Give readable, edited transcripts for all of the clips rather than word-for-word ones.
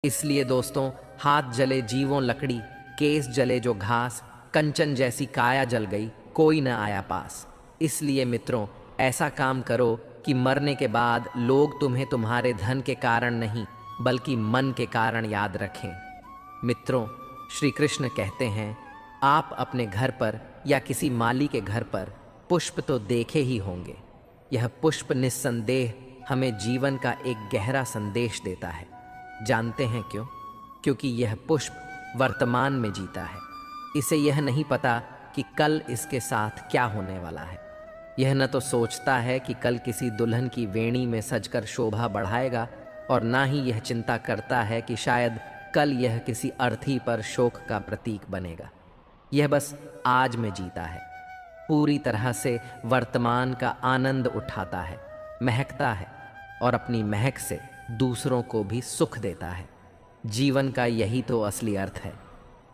इसलिए दोस्तों, हाथ जले जीवों लकड़ी, केस जले जो घास, कंचन जैसी काया जल गई, कोई न आया पास। इसलिए मित्रों, ऐसा काम करो कि मरने के बाद लोग तुम्हें तुम्हारे धन के कारण नहीं बल्कि मन के कारण याद रखें। मित्रों, श्री कृष्ण कहते हैं, आप अपने घर पर या किसी माली के घर पर पुष्प तो देखे ही होंगे। यह पुष्प निस्संदेह हमें जीवन का एक गहरा संदेश देता है। जानते हैं क्यों? क्योंकि यह पुष्प वर्तमान में जीता है। इसे यह नहीं पता कि कल इसके साथ क्या होने वाला है। यह न तो सोचता है कि कल किसी दुल्हन की वेणी में सजकर शोभा बढ़ाएगा, और ना ही यह चिंता करता है कि शायद कल यह किसी अर्थी पर शोक का प्रतीक बनेगा। यह बस आज में जीता है, पूरी तरह से वर्तमान का आनंद उठाता है, महकता है और अपनी महक से दूसरों को भी सुख देता है। जीवन का यही तो असली अर्थ है।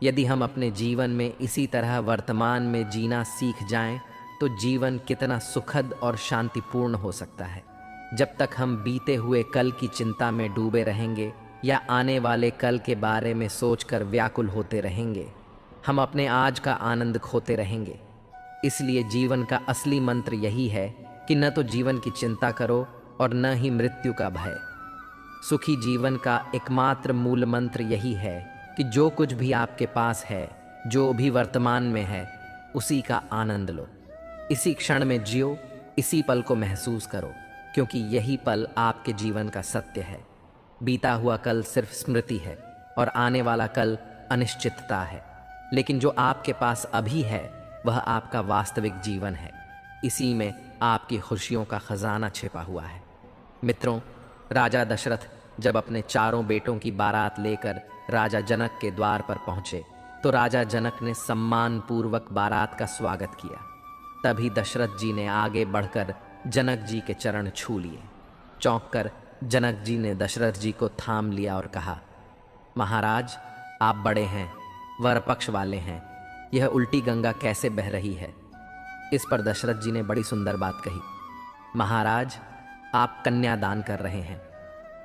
यदि हम अपने जीवन में इसी तरह वर्तमान में जीना सीख जाएं, तो जीवन कितना सुखद और शांतिपूर्ण हो सकता है। जब तक हम बीते हुए कल की चिंता में डूबे रहेंगे या आने वाले कल के बारे में सोचकर व्याकुल होते रहेंगे, हम अपने आज का आनंद खोते रहेंगे। इसलिए जीवन का असली मंत्र यही है कि न तो जीवन की चिंता करो और न ही मृत्यु का भय। सुखी जीवन का एकमात्र मूल मंत्र यही है कि जो कुछ भी आपके पास है, जो भी वर्तमान में है, उसी का आनंद लो। इसी क्षण में जियो, इसी पल को महसूस करो, क्योंकि यही पल आपके जीवन का सत्य है। बीता हुआ कल सिर्फ स्मृति है और आने वाला कल अनिश्चितता है, लेकिन जो आपके पास अभी है वह आपका वास्तविक जीवन है। इसी में आपकी खुशियों का खजाना छिपा हुआ है। मित्रों, राजा दशरथ जब अपने चारों बेटों की बारात लेकर राजा जनक के द्वार पर पहुंचे, तो राजा जनक ने सम्मान पूर्वक बारात का स्वागत किया। तभी दशरथ जी ने आगे बढ़कर जनक जी के चरण छू लिए। चौंक कर जनक जी ने दशरथ जी को थाम लिया और कहा, महाराज, आप बड़े हैं, वर पक्ष वाले हैं, यह उल्टी गंगा कैसे बह रही है? इस पर दशरथ जी ने बड़ी सुंदर बात कही, महाराज, आप कन्या दान कर रहे हैं,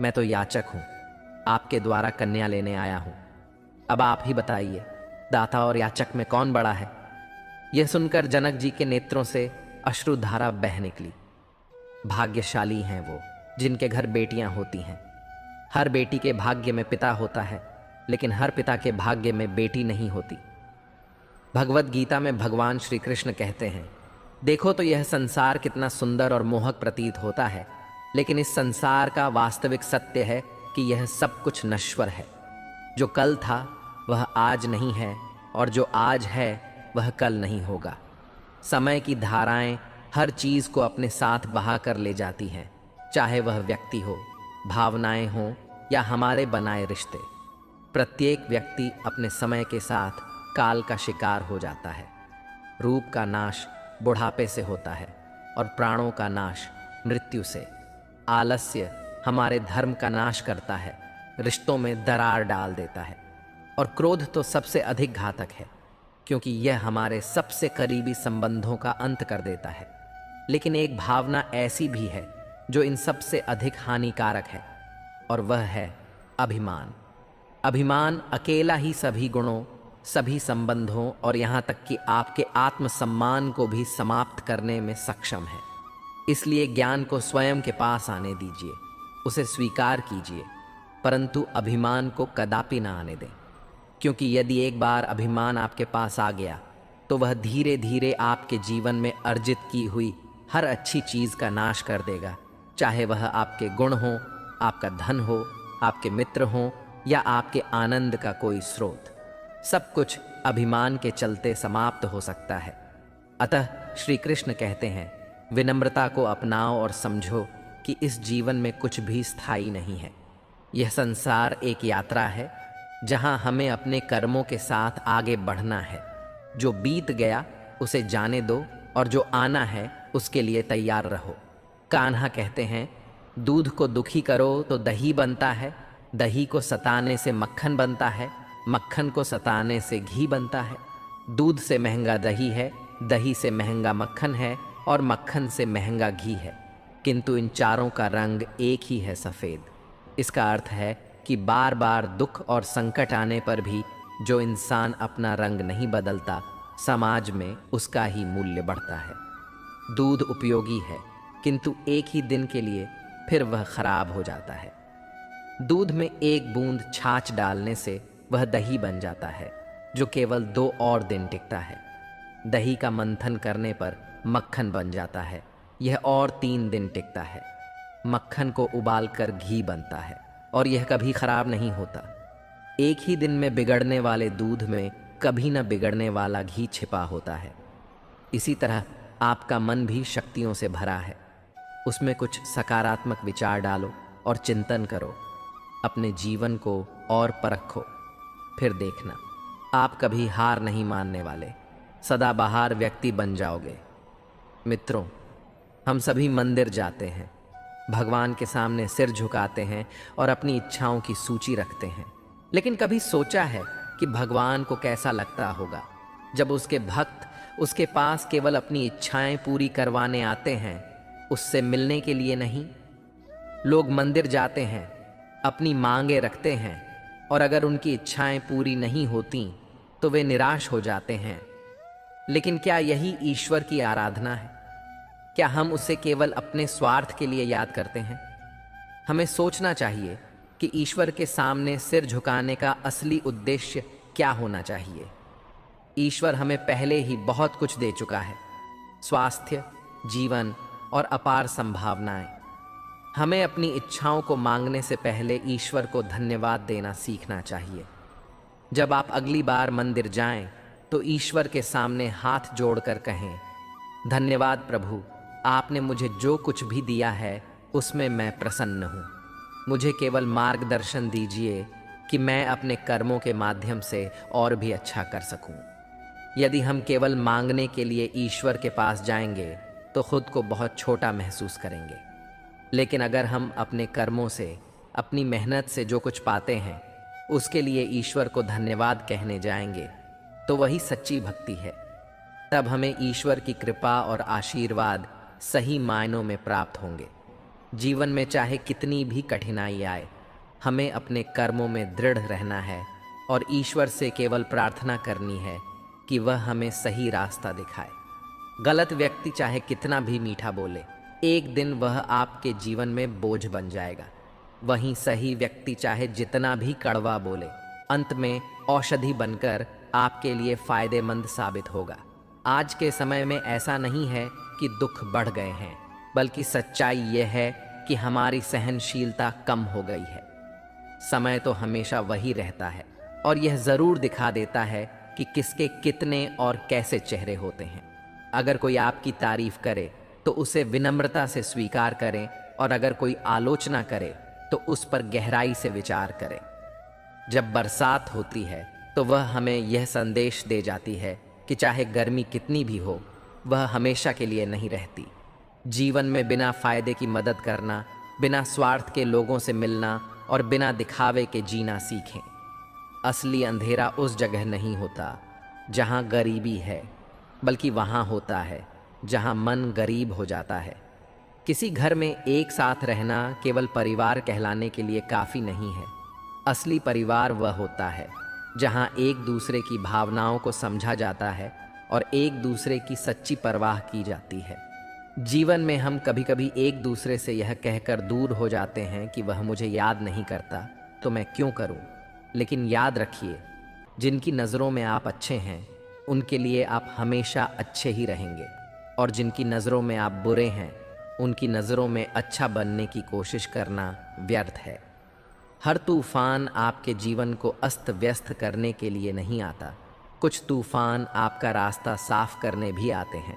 मैं तो याचक हूँ, आपके द्वारा कन्या लेने आया हूँ। अब आप ही बताइए, दाता और याचक में कौन बड़ा है? यह सुनकर जनक जी के नेत्रों से अश्रुधारा बह निकली। भाग्यशाली हैं वो जिनके घर बेटियां होती हैं। हर बेटी के भाग्य में पिता होता है, लेकिन हर पिता के भाग्य में बेटी नहीं होती। भगवत गीता में भगवान श्री कृष्ण कहते हैं, देखो तो यह संसार कितना सुंदर और मोहक प्रतीत होता है, लेकिन इस संसार का वास्तविक सत्य है कि यह सब कुछ नश्वर है। जो कल था वह आज नहीं है, और जो आज है वह कल नहीं होगा। समय की धाराएं हर चीज को अपने साथ बहा कर ले जाती हैं, चाहे वह व्यक्ति हो, भावनाएं हो या हमारे बनाए रिश्ते। प्रत्येक व्यक्ति अपने समय के साथ काल का शिकार हो जाता है। रूप का नाश बुढ़ापे से होता है और प्राणों का नाश मृत्यु से। आलस्य हमारे धर्म का नाश करता है, रिश्तों में दरार डाल देता है, और क्रोध तो सबसे अधिक घातक है, क्योंकि यह हमारे सबसे करीबी संबंधों का अंत कर देता है। लेकिन एक भावना ऐसी भी है जो इन सबसे अधिक हानिकारक है, और वह है अभिमान। अभिमान अकेला ही सभी गुणों, सभी संबंधों और यहाँ तक कि आपके आत्मसम्मान को भी समाप्त करने में सक्षम है। इसलिए ज्ञान को स्वयं के पास आने दीजिए, उसे स्वीकार कीजिए, परंतु अभिमान को कदापि ना आने दें, क्योंकि यदि एक बार अभिमान आपके पास आ गया तो वह धीरे धीरे आपके जीवन में अर्जित की हुई हर अच्छी चीज़ का नाश कर देगा, चाहे वह आपके गुण हो, आपका धन हो, आपके मित्र हो या आपके आनंद का कोई स्रोत। सब कुछ अभिमान के चलते समाप्त हो सकता है। अतः श्री कृष्ण कहते हैं, विनम्रता को अपनाओ और समझो कि इस जीवन में कुछ भी स्थायी नहीं है। यह संसार एक यात्रा है जहां हमें अपने कर्मों के साथ आगे बढ़ना है। जो बीत गया उसे जाने दो, और जो आना है उसके लिए तैयार रहो। कान्हा कहते हैं, दूध को दुखी करो तो दही बनता है, दही को सताने से मक्खन बनता है, मक्खन को सताने से घी बनता है। दूध से महंगा दही है, दही से महंगा मक्खन है, और मक्खन से महंगा घी है, किंतु इन चारों का रंग एक ही है, सफ़ेद। इसका अर्थ है कि बार बार दुख और संकट आने पर भी जो इंसान अपना रंग नहीं बदलता, समाज में उसका ही मूल्य बढ़ता है। दूध उपयोगी है, किंतु एक ही दिन के लिए फिर वह खराब हो जाता है। दूध में एक बूंद छाछ डालने से वह दही बन जाता है, जो केवल 2 और दिन टिकता है। दही का मंथन करने पर मक्खन बन जाता है, यह और 3 दिन टिकता है। मक्खन को उबालकर घी बनता है और यह कभी खराब नहीं होता। एक ही दिन में बिगड़ने वाले दूध में कभी न बिगड़ने वाला घी छिपा होता है। इसी तरह आपका मन भी शक्तियों से भरा है। उसमें कुछ सकारात्मक विचार डालो और चिंतन करो। अपने जीवन को और परखो, फिर देखना आप कभी हार नहीं मानने वाले, सदाबहार व्यक्ति बन जाओगे। मित्रों, हम सभी मंदिर जाते हैं, भगवान के सामने सिर झुकाते हैं और अपनी इच्छाओं की सूची रखते हैं। लेकिन कभी सोचा है कि भगवान को कैसा लगता होगा जब उसके भक्त उसके पास केवल अपनी इच्छाएं पूरी करवाने आते हैं, उससे मिलने के लिए नहीं? लोग मंदिर जाते हैं, अपनी मांगे रखते हैं और अगर उनकी इच्छाएं पूरी नहीं होती तो वे निराश हो जाते हैं। लेकिन क्या यही ईश्वर की आराधना है? क्या हम उसे केवल अपने स्वार्थ के लिए याद करते हैं? हमें सोचना चाहिए कि ईश्वर के सामने सिर झुकाने का असली उद्देश्य क्या होना चाहिए। ईश्वर हमें पहले ही बहुत कुछ दे चुका है, स्वास्थ्य, जीवन और अपार संभावनाएं। हमें अपनी इच्छाओं को मांगने से पहले ईश्वर को धन्यवाद देना सीखना चाहिए। जब आप अगली बार मंदिर जाएं तो ईश्वर के सामने हाथ जोड़कर कहें, धन्यवाद प्रभु, आपने मुझे जो कुछ भी दिया है उसमें मैं प्रसन्न हूँ। मुझे केवल मार्गदर्शन दीजिए कि मैं अपने कर्मों के माध्यम से और भी अच्छा कर सकूं। यदि हम केवल मांगने के लिए ईश्वर के पास जाएंगे तो खुद को बहुत छोटा महसूस करेंगे। लेकिन अगर हम अपने कर्मों से, अपनी मेहनत से जो कुछ पाते हैं उसके लिए ईश्वर को धन्यवाद कहने जाएंगे तो वही सच्ची भक्ति है। तब हमें ईश्वर की कृपा और आशीर्वाद सही मायनों में प्राप्त होंगे। जीवन में चाहे कितनी भी कठिनाई आए, हमें अपने कर्मों में दृढ़ रहना है और ईश्वर से केवल प्रार्थना करनी है कि वह हमें सही रास्ता दिखाए। गलत व्यक्ति चाहे कितना भी मीठा बोले, एक दिन वह आपके जीवन में बोझ बन जाएगा। वहीं सही व्यक्ति चाहे जितना भी कड़वा बोले, अंत में औषधि बनकर आपके लिए फायदेमंद साबित होगा। आज के समय में ऐसा नहीं है कि दुख बढ़ गए हैं, बल्कि सच्चाई यह है कि हमारी सहनशीलता कम हो गई है। समय तो हमेशा वही रहता है और यह ज़रूर दिखा देता है कि किसके कितने और कैसे चेहरे होते हैं। अगर कोई आपकी तारीफ करे तो उसे विनम्रता से स्वीकार करें और अगर कोई आलोचना करे तो उस पर गहराई से विचार करें। जब बरसात होती है तो वह हमें यह संदेश दे जाती है कि चाहे गर्मी कितनी भी हो, वह हमेशा के लिए नहीं रहती। जीवन में बिना फायदे की मदद करना, बिना स्वार्थ के लोगों से मिलना और बिना दिखावे के जीना सीखें। असली अंधेरा उस जगह नहीं होता जहां गरीबी है, बल्कि वहां होता है जहां मन गरीब हो जाता है। किसी घर में एक साथ रहना केवल परिवार कहलाने के लिए काफ़ी नहीं है। असली परिवार वह होता है जहां एक दूसरे की भावनाओं को समझा जाता है और एक दूसरे की सच्ची परवाह की जाती है। जीवन में हम कभी कभी एक दूसरे से यह कहकर दूर हो जाते हैं कि वह मुझे याद नहीं करता तो मैं क्यों करूं। लेकिन याद रखिए, जिनकी नज़रों में आप अच्छे हैं उनके लिए आप हमेशा अच्छे ही रहेंगे, और जिनकी नज़रों में आप बुरे हैं उनकी नज़रों में अच्छा बनने की कोशिश करना व्यर्थ है। हर तूफान आपके जीवन को अस्त व्यस्त करने के लिए नहीं आता। कुछ तूफान आपका रास्ता साफ करने भी आते हैं।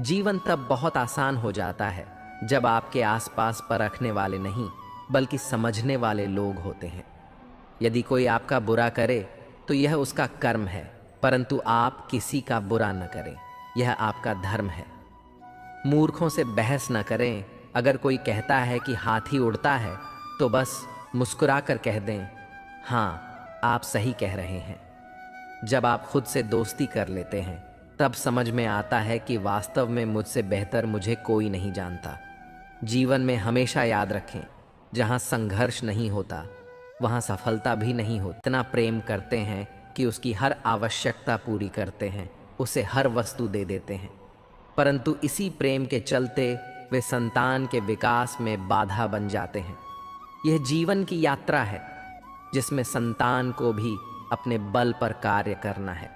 जीवन तब बहुत आसान हो जाता है जब आपके आसपास परखने वाले नहीं बल्कि समझने वाले लोग होते हैं। यदि कोई आपका बुरा करे तो यह उसका कर्म है, परंतु आप किसी का बुरा न करें, यह आपका धर्म है। मूर्खों से बहस न करें। अगर कोई कहता है कि हाथी उड़ता है तो बस मुस्कुराकर कह दें, हाँ आप सही कह रहे हैं। जब आप खुद से दोस्ती कर लेते हैं तब समझ में आता है कि वास्तव में मुझसे बेहतर मुझे कोई नहीं जानता। जीवन में हमेशा याद रखें, जहाँ संघर्ष नहीं होता वहाँ सफलता भी नहीं होती। इतना प्रेम करते हैं कि उसकी हर आवश्यकता पूरी करते हैं, उसे हर वस्तु दे देते हैं, परंतु इसी प्रेम के चलते वे संतान के विकास में बाधा बन जाते हैं। यह जीवन की यात्रा है जिसमें संतान को भी अपने बल पर कार्य करना है,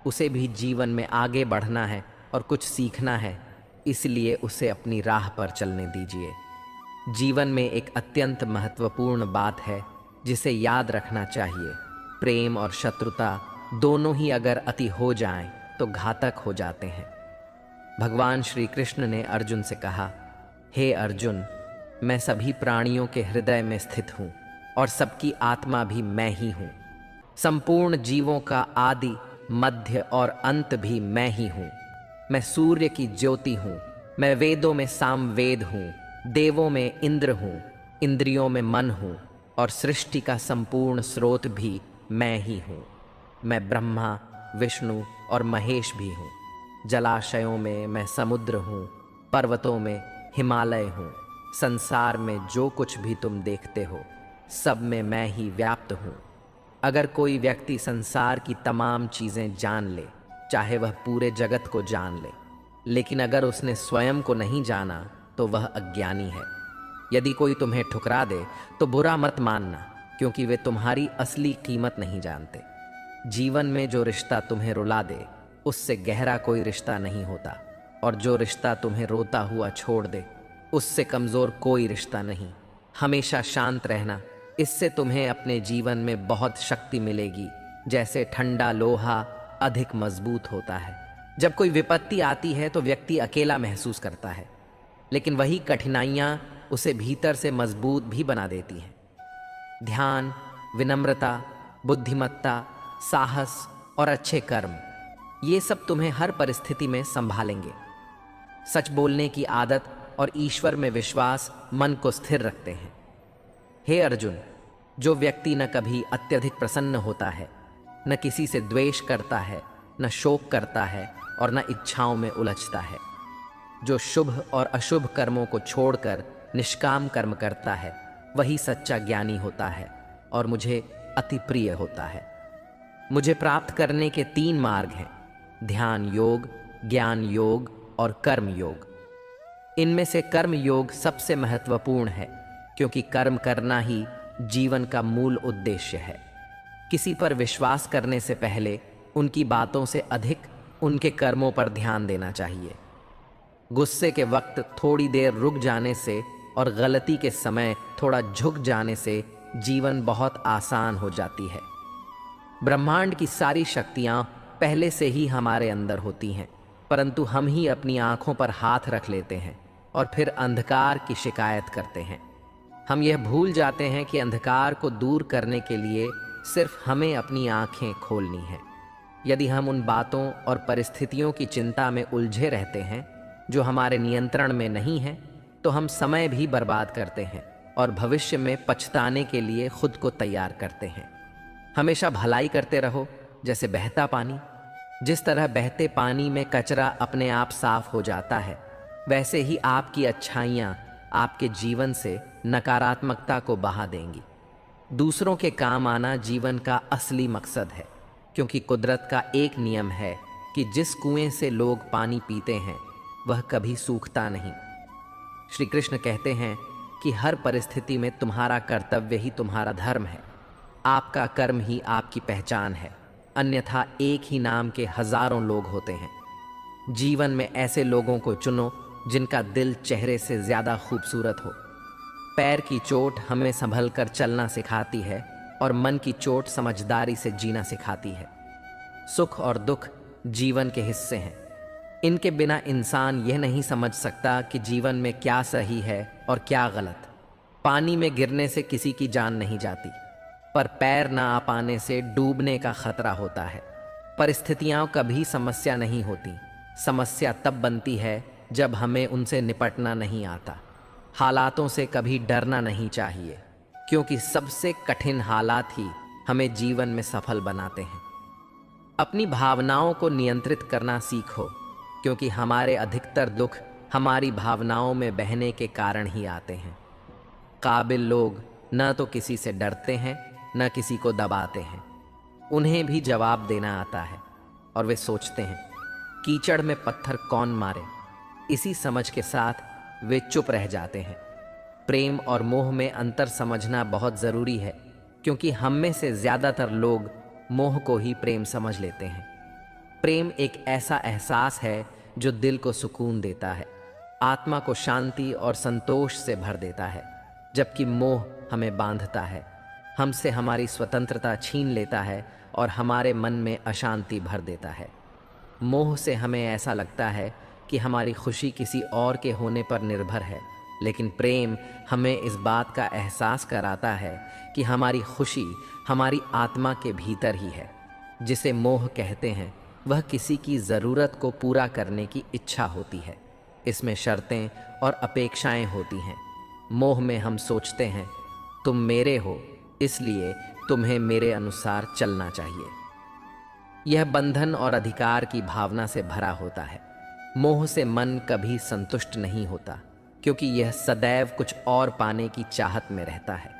उसे भी जीवन में आगे बढ़ना है और कुछ सीखना है, इसलिए उसे अपनी राह पर चलने दीजिए। जीवन में एक अत्यंत महत्वपूर्ण बात है जिसे याद रखना चाहिए। प्रेम और शत्रुता दोनों ही अगर अति हो जाएं तो घातक हो जाते हैं। भगवान श्री कृष्ण ने अर्जुन से कहा, हे अर्जुन, मैं सभी प्राणियों के हृदय में स्थित हूँ और सबकी आत्मा भी मैं ही हूँ। संपूर्ण जीवों का आदि, मध्य और अंत भी मैं ही हूँ। मैं सूर्य की ज्योति हूँ, मैं वेदों में सामवेद हूँ, देवों में इंद्र हूँ, इंद्रियों में मन हूँ और सृष्टि का संपूर्ण स्रोत भी मैं ही हूँ। मैं ब्रह्मा, विष्णु और महेश भी हूँ। जलाशयों में मैं समुद्र हूँ, पर्वतों में हिमालय हूँ। संसार में जो कुछ भी तुम देखते हो सब में मैं ही व्याप्त हूँ। अगर कोई व्यक्ति संसार की तमाम चीज़ें जान ले, चाहे वह पूरे जगत को जान ले, लेकिन अगर उसने स्वयं को नहीं जाना तो वह अज्ञानी है। यदि कोई तुम्हें ठुकरा दे तो बुरा मत मानना, क्योंकि वे तुम्हारी असली कीमत नहीं जानते। जीवन में जो रिश्ता तुम्हें रुला दे उससे गहरा कोई रिश्ता नहीं होता, और जो रिश्ता तुम्हें रोता हुआ छोड़ दे उससे कमज़ोर कोई रिश्ता नहीं। हमेशा शांत रहना, इससे तुम्हें अपने जीवन में बहुत शक्ति मिलेगी। जैसे ठंडा लोहा अधिक मजबूत होता है। जब कोई विपत्ति आती है तो व्यक्ति अकेला महसूस करता है, लेकिन वही कठिनाइयाँ उसे भीतर से मजबूत भी बना देती हैं। ध्यान, विनम्रता, बुद्धिमत्ता, साहस और अच्छे कर्म, ये सब तुम्हें हर परिस्थिति में संभालेंगे। सच बोलने की आदत और ईश्वर में विश्वास मन को स्थिर रखते हैं। हे अर्जुन, जो व्यक्ति न कभी अत्यधिक प्रसन्न होता है, न किसी से द्वेष करता है, न शोक करता है और न इच्छाओं में उलझता है, जो शुभ और अशुभ कर्मों को छोड़कर निष्काम कर्म करता है, वही सच्चा ज्ञानी होता है और मुझे अति प्रिय होता है। मुझे प्राप्त करने के 3 मार्ग हैं: ध्यान योग, ज्ञान योग और कर्म योग। इनमें से कर्म योग सबसे महत्वपूर्ण है, क्योंकि कर्म करना ही जीवन का मूल उद्देश्य है। किसी पर विश्वास करने से पहले उनकी बातों से अधिक उनके कर्मों पर ध्यान देना चाहिए। गुस्से के वक्त थोड़ी देर रुक जाने से और गलती के समय थोड़ा झुक जाने से जीवन बहुत आसान हो जाती है। ब्रह्मांड की सारी शक्तियाँ पहले से ही हमारे अंदर होती हैं, परंतु हम ही अपनी आँखों पर हाथ रख लेते हैं और फिर अंधकार की शिकायत करते हैं। हम यह भूल जाते हैं कि अंधकार को दूर करने के लिए सिर्फ हमें अपनी आँखें खोलनी हैं। यदि हम उन बातों और परिस्थितियों की चिंता में उलझे रहते हैं जो हमारे नियंत्रण में नहीं हैं, तो हम समय भी बर्बाद करते हैं और भविष्य में पछताने के लिए खुद को तैयार करते हैं। हमेशा भलाई करते रहो, जैसे बहता पानी। जिस तरह बहते पानी में कचरा अपने आप साफ हो जाता है, वैसे ही आपकी अच्छाइयाँ आपके जीवन से नकारात्मकता को बहा देंगी। दूसरों के काम आना जीवन का असली मकसद है, क्योंकि कुदरत का एक नियम है कि जिस कुएं से लोग पानी पीते हैं वह कभी सूखता नहीं। श्री कृष्ण कहते हैं कि हर परिस्थिति में तुम्हारा कर्तव्य ही तुम्हारा धर्म है। आपका कर्म ही आपकी पहचान है, अन्यथा एक ही नाम के हजारों लोग होते हैं। जीवन में ऐसे लोगों को चुनो जिनका दिल चेहरे से ज़्यादा खूबसूरत हो। पैर की चोट हमें संभल कर चलना सिखाती है और मन की चोट समझदारी से जीना सिखाती है। सुख और दुख जीवन के हिस्से हैं। इनके बिना इंसान यह नहीं समझ सकता कि जीवन में क्या सही है और क्या गलत। पानी में गिरने से किसी की जान नहीं जाती, पर पैर ना आ पाने से डूबने का खतरा होता है। परिस्थितियाँ कभी समस्या नहीं होती, समस्या तब बनती है जब हमें उनसे निपटना नहीं आता। हालातों से कभी डरना नहीं चाहिए, क्योंकि सबसे कठिन हालात ही हमें जीवन में सफल बनाते हैं। अपनी भावनाओं को नियंत्रित करना सीखो, क्योंकि हमारे अधिकतर दुख हमारी भावनाओं में बहने के कारण ही आते हैं। काबिल लोग न तो किसी से डरते हैं, न किसी को दबाते हैं। उन्हें भी जवाब देना आता है और वे सोचते हैं, कीचड़ में पत्थर कौन मारे। इसी समझ के साथ वे चुप रह जाते हैं। प्रेम और मोह में अंतर समझना बहुत ज़रूरी है, क्योंकि हम में से ज़्यादातर लोग मोह को ही प्रेम समझ लेते हैं। प्रेम एक ऐसा एहसास है जो दिल को सुकून देता है, आत्मा को शांति और संतोष से भर देता है, जबकि मोह हमें बांधता है, हमसे हमारी स्वतंत्रता छीन लेता है और हमारे मन में अशांति भर देता है। मोह से हमें ऐसा लगता है कि हमारी खुशी किसी और के होने पर निर्भर है, लेकिन प्रेम हमें इस बात का एहसास कराता है कि हमारी खुशी हमारी आत्मा के भीतर ही है। जिसे मोह कहते हैं वह किसी की ज़रूरत को पूरा करने की इच्छा होती है। इसमें शर्तें और अपेक्षाएं होती हैं। मोह में हम सोचते हैं तुम मेरे हो, इसलिए तुम्हें मेरे अनुसार चलना चाहिए। यह बंधन और अधिकार की भावना से भरा होता है। मोह से मन कभी संतुष्ट नहीं होता, क्योंकि यह सदैव कुछ और पाने की चाहत में रहता है।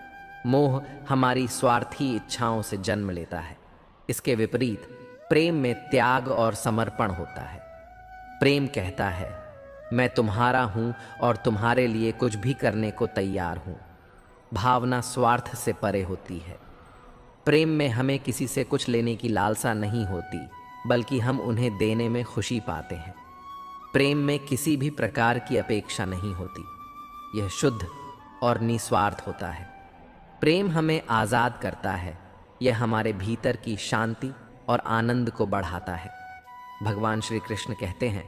मोह हमारी स्वार्थी इच्छाओं से जन्म लेता है। इसके विपरीत प्रेम में त्याग और समर्पण होता है। प्रेम कहता है, मैं तुम्हारा हूं और तुम्हारे लिए कुछ भी करने को तैयार हूं। भावना स्वार्थ से परे होती है। प्रेम में हमें किसी से कुछ लेने की लालसा नहीं होती, बल्कि हम उन्हें देने में खुशी पाते हैं। प्रेम में किसी भी प्रकार की अपेक्षा नहीं होती। यह शुद्ध और निस्वार्थ होता है। प्रेम हमें आज़ाद करता है। यह हमारे भीतर की शांति और आनंद को बढ़ाता है। भगवान श्री कृष्ण कहते हैं,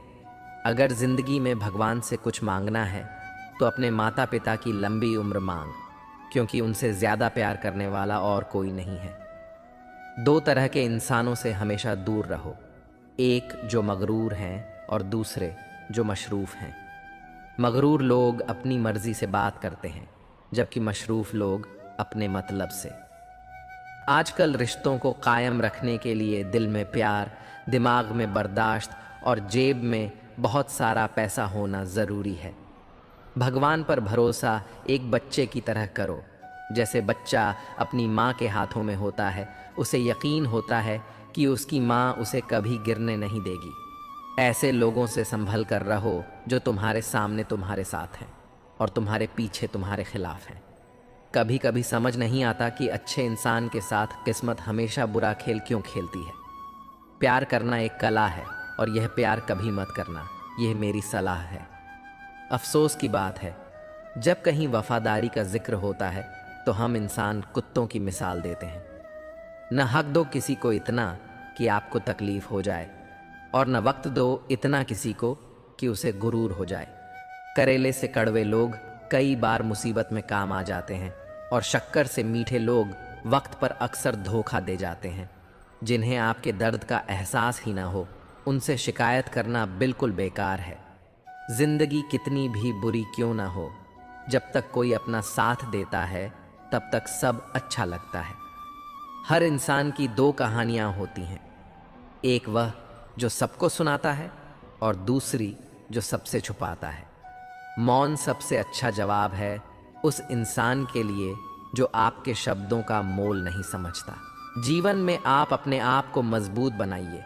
अगर जिंदगी में भगवान से कुछ मांगना है तो अपने माता पिता की लंबी उम्र मांग, क्योंकि उनसे ज़्यादा प्यार करने वाला और कोई नहीं है। दो तरह के इंसानों से हमेशा दूर रहो, एक जो मगरूर हैं और दूसरे जो मशरूफ़ हैं। मगरूर लोग अपनी मर्जी से बात करते हैं, जबकि मशरूफ़ लोग अपने मतलब से। आजकल रिश्तों को कायम रखने के लिए दिल में प्यार, दिमाग में बर्दाश्त और जेब में बहुत सारा पैसा होना ज़रूरी है। भगवान पर भरोसा एक बच्चे की तरह करो। जैसे बच्चा अपनी माँ के हाथों में होता है, उसे यकीन होता है कि उसकी माँ उसे कभी गिरने नहीं देगी। ऐसे लोगों से संभल कर रहो जो तुम्हारे सामने तुम्हारे साथ हैं और तुम्हारे पीछे तुम्हारे खिलाफ हैं। कभी कभी समझ नहीं आता कि अच्छे इंसान के साथ किस्मत हमेशा बुरा खेल क्यों खेलती है। प्यार करना एक कला है और यह प्यार कभी मत करना, यह मेरी सलाह है। अफसोस की बात है, जब कहीं वफादारी का जिक्र होता है तो हम इंसान कुत्तों की मिसाल देते हैं। न हक दो किसी को इतना कि आपको तकलीफ हो जाए, और न वक्त दो इतना किसी को कि उसे गुरूर हो जाए। करेले से कड़वे लोग कई बार मुसीबत में काम आ जाते हैं, और शक्कर से मीठे लोग वक्त पर अक्सर धोखा दे जाते हैं। जिन्हें आपके दर्द का एहसास ही ना हो, उनसे शिकायत करना बिल्कुल बेकार है। जिंदगी कितनी भी बुरी क्यों ना हो, जब तक कोई अपना साथ देता है तब तक सब अच्छा लगता है। हर इंसान की दो कहानियां होती हैं, एक वह जो सबको सुनाता है और दूसरी जो सबसे छुपाता है। मौन सबसे अच्छा जवाब है उस इंसान के लिए जो आपके शब्दों का मोल नहीं समझता। जीवन में आप अपने आप को मजबूत बनाइए।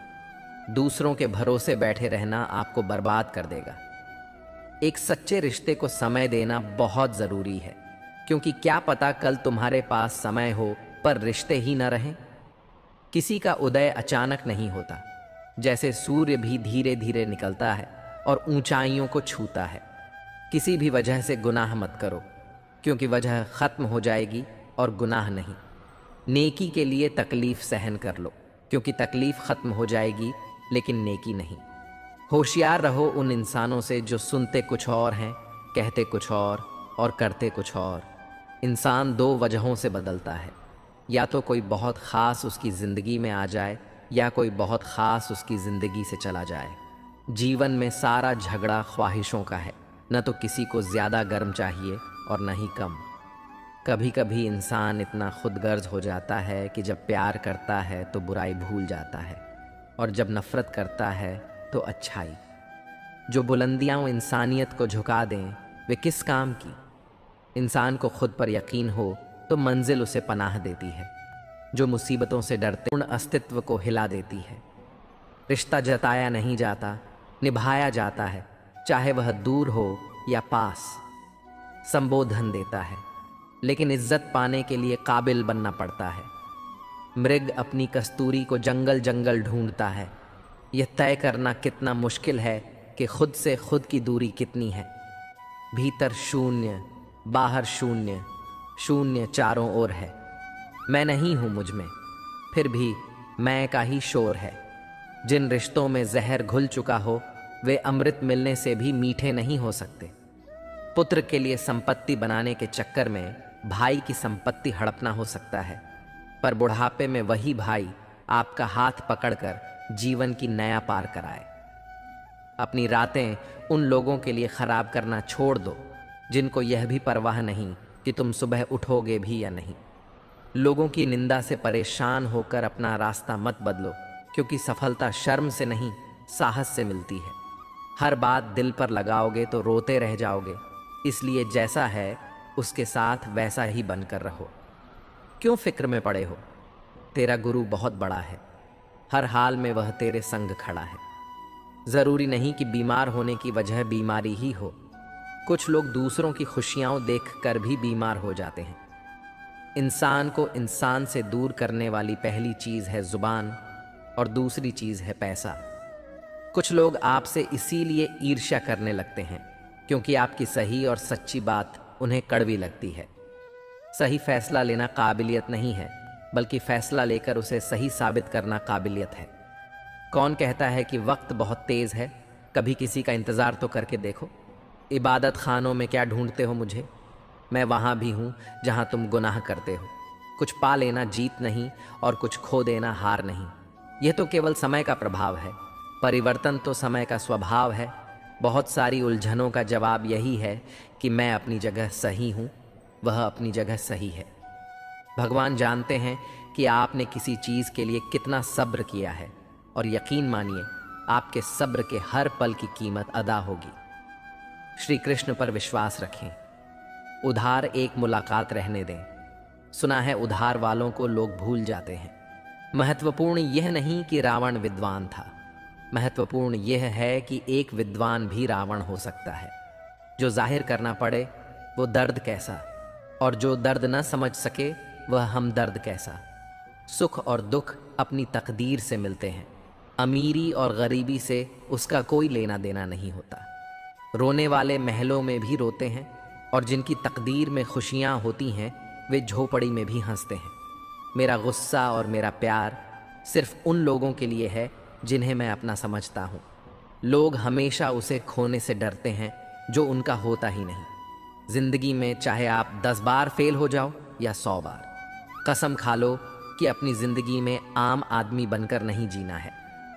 दूसरों के भरोसे बैठे रहना आपको बर्बाद कर देगा। एक सच्चे रिश्ते को समय देना बहुत ज़रूरी है, क्योंकि क्या पता कल तुम्हारे पास समय हो पर रिश्ते ही न रहें। किसी का उदय अचानक नहीं होता, जैसे सूर्य भी धीरे धीरे निकलता है और ऊंचाइयों को छूता है। किसी भी वजह से गुनाह मत करो, क्योंकि वजह ख़त्म हो जाएगी और गुनाह नहीं। नेकी के लिए तकलीफ़ सहन कर लो, क्योंकि तकलीफ़ ख़त्म हो जाएगी लेकिन नेकी नहीं। होशियार रहो उन इंसानों से जो सुनते कुछ और हैं, कहते कुछ और करते कुछ और। इंसान दो वजहों से बदलता है, या तो कोई बहुत ख़ास उसकी ज़िंदगी में आ जाए, या कोई बहुत ख़ास उसकी ज़िंदगी से चला जाए। जीवन में सारा झगड़ा ख्वाहिशों का है, न तो किसी को ज़्यादा गर्म चाहिए और न ही कम। कभी कभी इंसान इतना खुदगर्ज हो जाता है कि जब प्यार करता है तो बुराई भूल जाता है, और जब नफ़रत करता है तो अच्छाई। जो बुलंदियाँ इंसानियत को झुका दें वे किस काम की। इंसान को खुद पर यकीन हो तो मंजिल उसे पनाह देती है। जो मुसीबतों से डरते पूर्ण अस्तित्व को हिला देती है। रिश्ता जताया नहीं जाता, निभाया जाता है, चाहे वह दूर हो या पास। संबोधन देता है, लेकिन इज्जत पाने के लिए काबिल बनना पड़ता है। मृग अपनी कस्तूरी को जंगल जंगल ढूंढता है। यह तय करना कितना मुश्किल है कि खुद से खुद की दूरी कितनी है। भीतर शून्य, बाहर शून्य, शून्य चारों ओर है। मैं नहीं हूं मुझ में, फिर भी मैं का ही शोर है। जिन रिश्तों में जहर घुल चुका हो, वे अमृत मिलने से भी मीठे नहीं हो सकते। पुत्र के लिए संपत्ति बनाने के चक्कर में भाई की संपत्ति हड़पना हो सकता है, पर बुढ़ापे में वही भाई आपका हाथ पकड़कर जीवन की नया पार कराए। अपनी रातें उन लोगों के लिए खराब करना छोड़ दो जिनको यह भी परवाह नहीं कि तुम सुबह उठोगे भी या नहीं। लोगों की निंदा से परेशान होकर अपना रास्ता मत बदलो, क्योंकि सफलता शर्म से नहीं, साहस से मिलती है। हर बात दिल पर लगाओगे तो रोते रह जाओगे, इसलिए जैसा है उसके साथ वैसा ही बनकर रहो। क्यों फिक्र में पड़े हो? तेरा गुरु बहुत बड़ा है, हर हाल में वह तेरे संग खड़ा है। ज़रूरी नहीं कि बीमार होने की वजह बीमारी ही हो। कुछ लोग दूसरों की खुशियाँ देखकर भी बीमार हो जाते हैं। इंसान को इंसान से दूर करने वाली पहली चीज़ है ज़ुबान और दूसरी चीज़ है पैसा। कुछ लोग आपसे इसीलिए ईर्ष्या करने लगते हैं क्योंकि आपकी सही और सच्ची बात उन्हें कड़वी लगती है। सही फैसला लेना काबिलियत नहीं है, बल्कि फैसला लेकर उसे सही साबित करना काबिलियत है। कौन कहता है कि वक्त बहुत तेज़ है? कभी किसी का इंतज़ार तो करके देखो। इबादत खानों में क्या ढूंढते हो मुझे? मैं वहाँ भी हूँ जहाँ तुम गुनाह करते हो। कुछ पा लेना जीत नहीं और कुछ खो देना हार नहीं। यह तो केवल समय का प्रभाव है। परिवर्तन तो समय का स्वभाव है। बहुत सारी उलझनों का जवाब यही है कि मैं अपनी जगह सही हूँ, वह अपनी जगह सही है। भगवान जानते हैं कि आपने किसी चीज़ के लिए कितना सब्र किया है, और यकीन मानिए आपके सब्र के हर पल की कीमत अदा होगी। श्री कृष्ण पर विश्वास रखें। उधार एक मुलाकात रहने दें। सुना है उधार वालों को लोग भूल जाते हैं। महत्वपूर्ण यह नहीं कि रावण विद्वान था, महत्वपूर्ण यह है कि एक विद्वान भी रावण हो सकता है। जो जाहिर करना पड़े वो दर्द कैसा, और जो दर्द न समझ सके वह हमदर्द कैसा। सुख और दुख अपनी तकदीर से मिलते हैं। अमीरी और गरीबी से उसका कोई लेना देना नहीं होता। रोने वाले महलों में भी रोते हैं, और जिनकी तकदीर में खुशियाँ होती हैं वे झोपड़ी में भी हंसते हैं। मेरा गुस्सा और मेरा प्यार सिर्फ उन लोगों के लिए है जिन्हें मैं अपना समझता हूँ। लोग हमेशा उसे खोने से डरते हैं जो उनका होता ही नहीं। जिंदगी में चाहे आप 10 बार फेल हो जाओ या 100 बार, कसम खा लो कि अपनी जिंदगी में आम आदमी बनकर नहीं जीना है।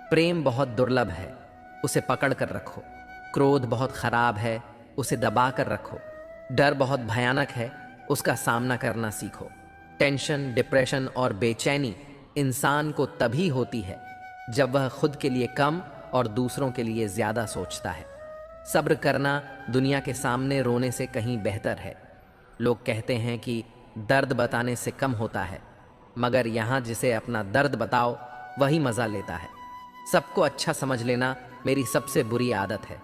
प्रेम बहुत दुर्लभ है, उसे पकड़ कर रखो। क्रोध बहुत खराब है, उसे दबा कर रखो। डर बहुत भयानक है, उसका सामना करना सीखो। टेंशन, डिप्रेशन और बेचैनी इंसान को तभी होती है जब वह खुद के लिए कम और दूसरों के लिए ज़्यादा सोचता है। सब्र करना दुनिया के सामने रोने से कहीं बेहतर है। लोग कहते हैं कि दर्द बताने से कम होता है, मगर यहाँ जिसे अपना दर्द बताओ वही मज़ा लेता है। सबको अच्छा समझ लेना मेरी सबसे बुरी आदत है।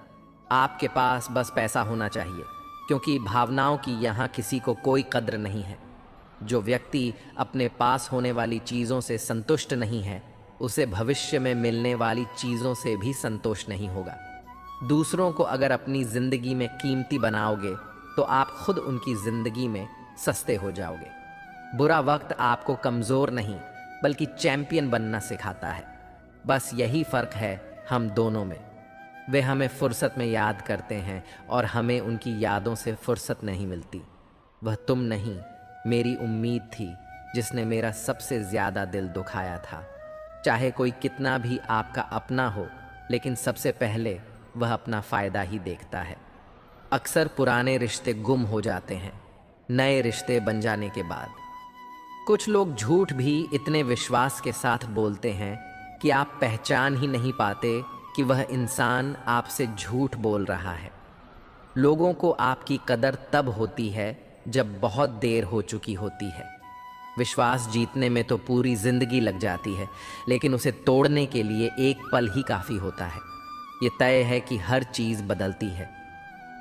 आपके पास बस पैसा होना चाहिए, क्योंकि भावनाओं की यहाँ किसी को कोई कद्र नहीं है। जो व्यक्ति अपने पास होने वाली चीज़ों से संतुष्ट नहीं है, उसे भविष्य में मिलने वाली चीज़ों से भी संतोष नहीं होगा। दूसरों को अगर अपनी ज़िंदगी में कीमती बनाओगे तो आप खुद उनकी ज़िंदगी में सस्ते हो जाओगे। बुरा वक्त आपको कमज़ोर नहीं बल्कि चैंपियन बनना सिखाता है। बस यही फ़र्क है हम दोनों में। वे हमें फुर्सत में याद करते हैं और हमें उनकी यादों से फुर्सत नहीं मिलती। वह तुम नहीं, मेरी उम्मीद थी जिसने मेरा सबसे ज़्यादा दिल दुखाया था। चाहे कोई कितना भी आपका अपना हो, लेकिन सबसे पहले वह अपना फ़ायदा ही देखता है। अक्सर पुराने रिश्ते गुम हो जाते हैं नए रिश्ते बन जाने के बाद। कुछ लोग झूठ भी इतने विश्वास के साथ बोलते हैं कि आप पहचान ही नहीं पाते कि वह इंसान आपसे झूठ बोल रहा है। लोगों को आपकी कदर तब होती है जब बहुत देर हो चुकी होती है। विश्वास जीतने में तो पूरी जिंदगी लग जाती है, लेकिन उसे तोड़ने के लिए एक पल ही काफ़ी होता है। ये तय है कि हर चीज़ बदलती है।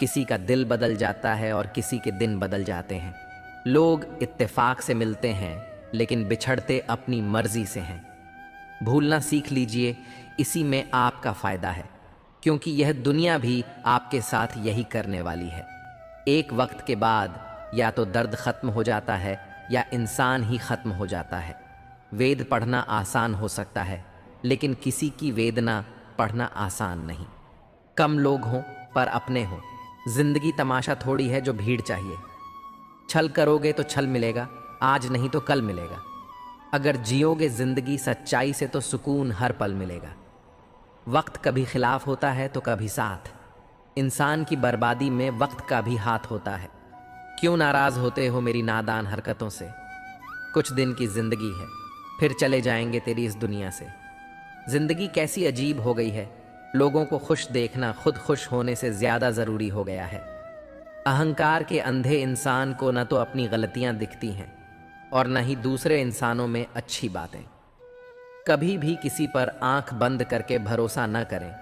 किसी का दिल बदल जाता है और किसी के दिन बदल जाते हैं। लोग इत्तेफाक से मिलते हैं, लेकिन बिछड़ते अपनी मर्जी से हैं। भूलना सीख लीजिए, इसी में आपका फ़ायदा है, क्योंकि यह दुनिया भी आपके साथ यही करने वाली है। एक वक्त के बाद या तो दर्द ख़त्म हो जाता है या इंसान ही ख़त्म हो जाता है। वेद पढ़ना आसान हो सकता है, लेकिन किसी की वेदना पढ़ना आसान नहीं। कम लोग हों पर अपने हों। जिंदगी तमाशा थोड़ी है जो भीड़ चाहिए। छल करोगे तो छल मिलेगा, आज नहीं तो कल मिलेगा। अगर जियोगे जिंदगी सच्चाई से तो सुकून हर पल मिलेगा। वक्त कभी खिलाफ होता है तो कभी साथ। इंसान की बर्बादी में वक्त का भी हाथ होता है। क्यों नाराज होते हो मेरी नादान हरकतों से? कुछ दिन की जिंदगी है, फिर चले जाएंगे तेरी इस दुनिया से। जिंदगी कैसी अजीब हो गई है, लोगों को खुश देखना खुद खुश होने से ज्यादा जरूरी हो गया है। अहंकार के अंधे इंसान को न तो अपनी गलतियां दिखती हैं और न ही दूसरे इंसानों में अच्छी बातें। कभी भी किसी पर आंख बंद करके भरोसा न करें,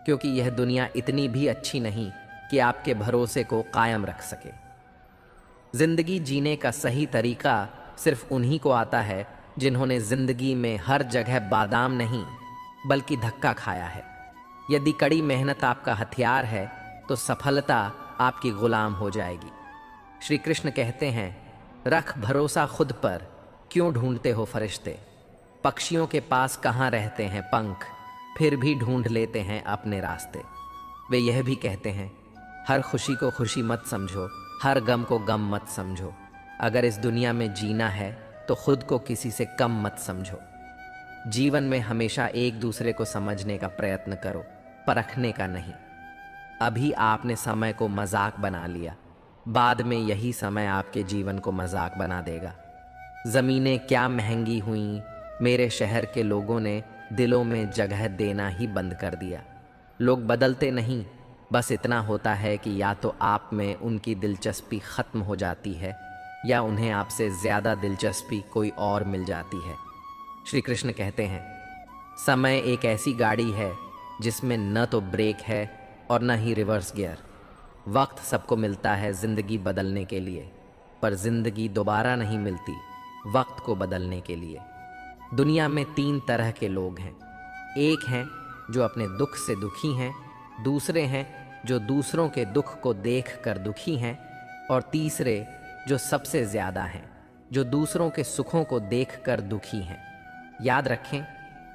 क्योंकि यह दुनिया इतनी भी अच्छी नहीं कि आपके भरोसे को कायम रख सके। जिंदगी जीने का सही तरीका सिर्फ उन्हीं को आता है जिन्होंने जिंदगी में हर जगह बादाम नहीं बल्कि धक्का खाया है। यदि कड़ी मेहनत आपका हथियार है तो सफलता आपकी गुलाम हो जाएगी। श्री कृष्ण कहते हैं, रख भरोसा खुद पर, क्यों ढूंढते हो फरिश्ते। पक्षियों के पास कहाँ रहते हैं पंख, फिर भी ढूंढ लेते हैं अपने रास्ते। वे यह भी कहते हैं, हर खुशी को खुशी मत समझो, हर गम को गम मत समझो। अगर इस दुनिया में जीना है तो खुद को किसी से कम मत समझो। जीवन में हमेशा एक दूसरे को समझने का प्रयत्न करो, परखने का नहीं। अभी आपने समय को मजाक बना लिया, बाद में यही समय आपके जीवन को मजाक बना देगा। ज़मीनें क्या महंगी हुईं, मेरे शहर के लोगों ने दिलों में जगह देना ही बंद कर दिया। लोग बदलते नहीं, बस इतना होता है कि या तो आप में उनकी दिलचस्पी ख़त्म हो जाती है या उन्हें आपसे ज़्यादा दिलचस्पी कोई और मिल जाती है। श्री कृष्ण कहते हैं, समय एक ऐसी गाड़ी है जिसमें न तो ब्रेक है और न ही रिवर्स गियर। वक्त सबको मिलता है ज़िंदगी बदलने के लिए, पर ज़िंदगी दोबारा नहीं मिलती वक्त को बदलने के लिए। दुनिया में 3 तरह के लोग हैं। एक हैं जो अपने दुख से दुखी हैं, दूसरे हैं जो दूसरों के दुख को देख कर दुखी हैं, और तीसरे जो सबसे ज़्यादा हैं, जो दूसरों के सुखों को देख कर दुखी हैं। याद रखें,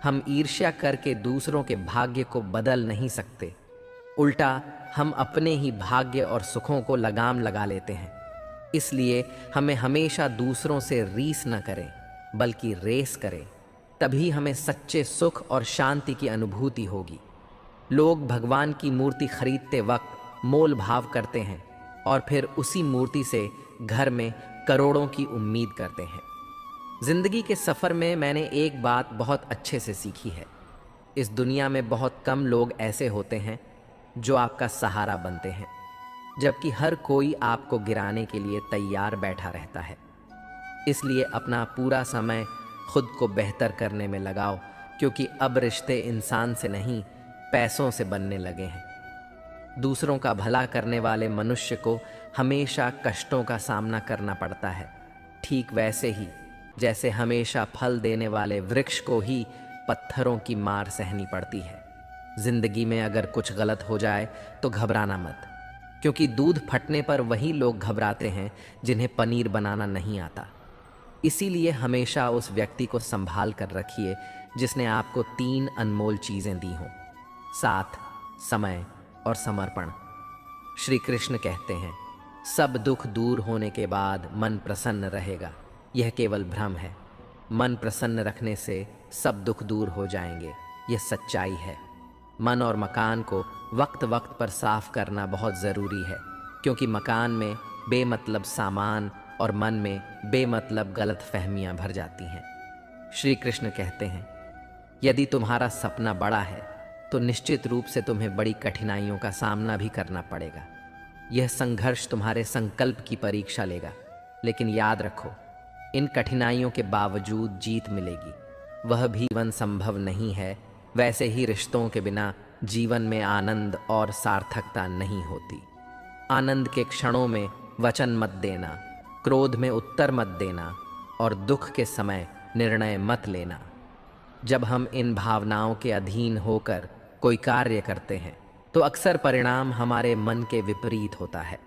हम ईर्ष्या करके दूसरों के भाग्य को बदल नहीं सकते। उल्टा हम अपने ही भाग्य और सुखों को लगाम लगा लेते हैं। इसलिए हमें हमेशा दूसरों से रीस न करें, बल्कि रेस करें। तभी हमें सच्चे सुख और शांति की अनुभूति होगी। लोग भगवान की मूर्ति खरीदते वक्त मोल भाव करते हैं और फिर उसी मूर्ति से घर में करोड़ों की उम्मीद करते हैं। जिंदगी के सफ़र में मैंने एक बात बहुत अच्छे से सीखी है। इस दुनिया में बहुत कम लोग ऐसे होते हैं जो आपका सहारा बनते हैं, जबकि हर कोई आपको गिराने के लिए तैयार बैठा रहता है। इसलिए अपना पूरा समय खुद को बेहतर करने में लगाओ, क्योंकि अब रिश्ते इंसान से नहीं पैसों से बनने लगे हैं। दूसरों का भला करने वाले मनुष्य को हमेशा कष्टों का सामना करना पड़ता है, ठीक वैसे ही जैसे हमेशा फल देने वाले वृक्ष को ही पत्थरों की मार सहनी पड़ती है। जिंदगी में अगर कुछ गलत हो जाए तो घबराना मत, क्योंकि दूध फटने पर वही लोग घबराते हैं जिन्हें पनीर बनाना नहीं आता। इसीलिए हमेशा उस व्यक्ति को संभाल कर रखिए जिसने आपको 3 अनमोल चीज़ें दी हों: साथ, समय और समर्पण। श्री कृष्ण कहते हैं, सब दुख दूर होने के बाद मन प्रसन्न रहेगा। यह केवल भ्रम है। मन प्रसन्न रखने से सब दुख दूर हो जाएंगे, यह सच्चाई है। मन और मकान को वक्त वक्त पर साफ करना बहुत ज़रूरी है, क्योंकि मकान में बेमतलब सामान और मन में बेमतलब गलत फहमियाँ भर जाती हैं। श्री कृष्ण कहते हैं, यदि तुम्हारा सपना बड़ा है तो निश्चित रूप से तुम्हें बड़ी कठिनाइयों का सामना भी करना पड़ेगा। यह संघर्ष तुम्हारे संकल्प की परीक्षा लेगा, लेकिन याद रखो, इन कठिनाइयों के बावजूद जीत मिलेगी। वह भी जीवन संभव नहीं है, वैसे ही रिश्तों के बिना जीवन में आनंद और सार्थकता नहीं होती। आनंद के क्षणों में वचन मत देना, क्रोध में उत्तर मत देना और दुख के समय निर्णय मत लेना। जब हम इन भावनाओं के अधीन होकर कोई कार्य करते हैं तो अक्सर परिणाम हमारे मन के विपरीत होता है।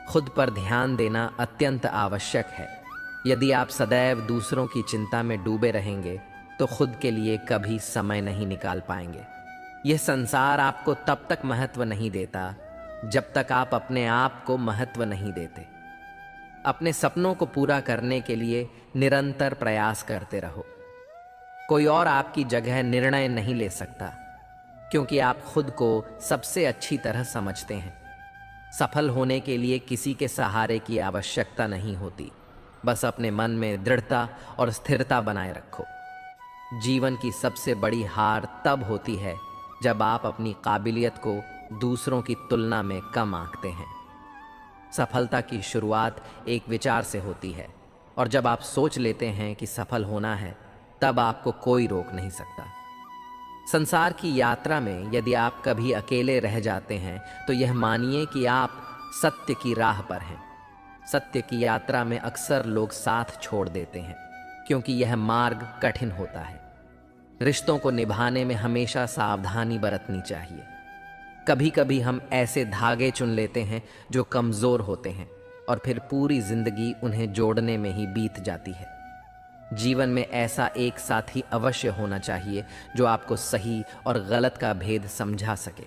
खुद पर ध्यान देना अत्यंत आवश्यक है। यदि आप सदैव दूसरों की चिंता में डूबे रहेंगे तो खुद के लिए कभी समय नहीं निकाल पाएंगे। यह संसार आपको तब तक महत्व नहीं देता जब तक आप अपने आप को महत्व नहीं देते। अपने सपनों को पूरा करने के लिए निरंतर प्रयास करते रहो। कोई और आपकी जगह निर्णय नहीं ले सकता, क्योंकि आप खुद को सबसे अच्छी तरह समझते हैं। सफल होने के लिए किसी के सहारे की आवश्यकता नहीं होती, बस अपने मन में दृढ़ता और स्थिरता बनाए रखो। जीवन की सबसे बड़ी हार तब होती है जब आप अपनी काबिलियत को दूसरों की तुलना में कम आंकते हैं। सफलता की शुरुआत एक विचार से होती है, और जब आप सोच लेते हैं कि सफल होना है, तब आपको कोई रोक नहीं सकता। संसार की यात्रा में यदि आप कभी अकेले रह जाते हैं तो यह मानिए कि आप सत्य की राह पर हैं। सत्य की यात्रा में अक्सर लोग साथ छोड़ देते हैं, क्योंकि यह मार्ग कठिन होता है। रिश्तों को निभाने में हमेशा सावधानी बरतनी चाहिए। कभी कभी हम ऐसे धागे चुन लेते हैं जो कमज़ोर होते हैं, और फिर पूरी जिंदगी उन्हें जोड़ने में ही बीत जाती है। जीवन में ऐसा एक साथी अवश्य होना चाहिए जो आपको सही और गलत का भेद समझा सके।